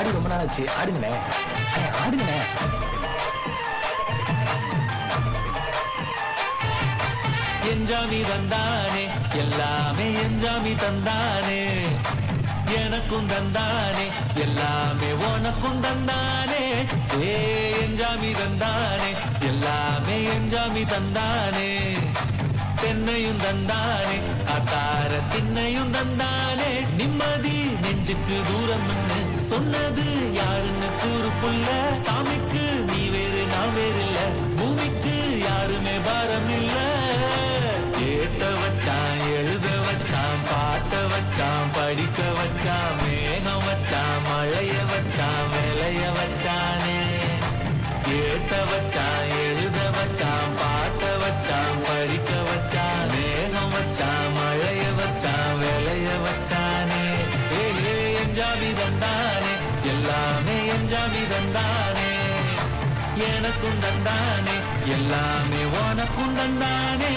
ஆடி ரொம்ப நாள் ஆச்சு, ஆடுங்கண்ணே ஆடுங்கண்ணே. என்ஜாமி தந்தானே எல்லாமே என்ஜாமி தந்தானே எனக்கும் தந்தானே எல்லாமே உனக்கும் தந்தானே ஏ என்ஜாமி தந்தானே எல்லாமே என்ஜாமி தந்தானே தென்னையும் தந்தானே அத்தார திண்ணையும் தந்தானே நிம்மதி நெஞ்சுக்கு தூரம் சொன்னது யாருன்னு கூறு புள்ள சாமிக்கு நீ வேறு நான் வேறு இல்ல பூமிக்கு யாருமே பாரம் இல்ல கேட்ட வச்சான் எழுத வச்சான் பாட்ட வச்சான் படிக்க வச்சான் மேகம் வச்சான் மழைய வச்சான் விளைய வச்சானே கேட்ட வச்சான் எழுத வச்சான் பாட்ட வச்சான் படிக்க வச்சான் மேகம் வச்சான் மழைய வச்சான் விளைய வச்சானே ஏ என்ஜாமி தந்தானே எல்லாமே என்ஜாமி தந்தானே எனக்கும் தந்தானே எல்லாமே உனக்கும் தந்தானே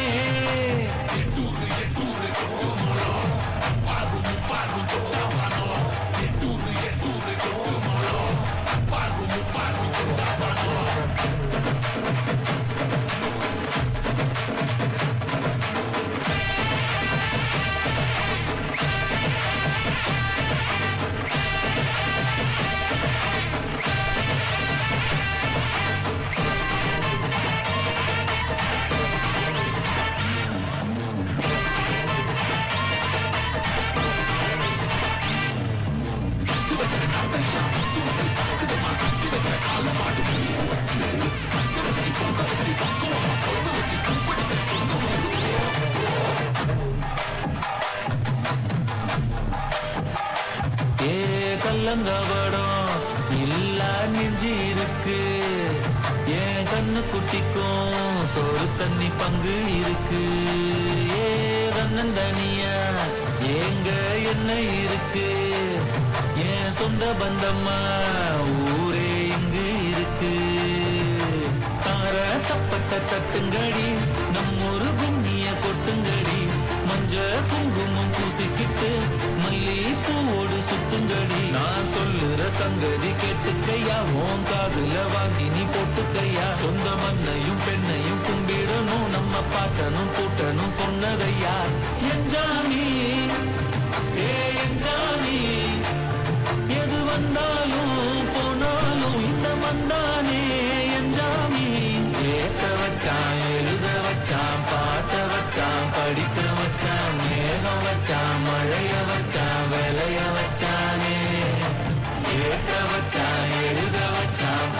கல்லங்கபடம் இல்ல நெஞ்சு இருக்கு என் கண்ணு குட்டிக்கும் சோறு தண்ணி பங்கு இருக்கு ஏ தன்னந்தனியா ஏங்க என்ன இருக்கு என் சொந்த பந்தம்மா ஊரே இங்கு இருக்கு தார தப்பட்ட தட்டுங்கடி நம்மொரு கும்மிய கொட்டுங்கடி மஞ்ச குங்குமம் பூசிக்கிட்டு மல்லி பூவோடு சுத்துங்கடி நான் சொல்லுற சங்கதி கேட்டுக்கையா உன் காதுல வாங்கி நீ போட்டுக்கையா சொந்த மண்ணையும் பெண்ணையும் கும்பிடணும் நம்ம பாட்டனும் கூட்டனும் சொன்னதையா என்ஜாமி ஏ என்ஜாமி எது வந்தாலும் போனாலும் இந்த மந்தானே என்ஜாமி கேட்க வச்சான் எழுத வச்சான் பாட்ட வச்சான் படிக்க வச்சான் மேகம் வச்சான் மழைய வச்சான் விளைய வச்சானே கேட்க வச்சான் எழுத வச்சான்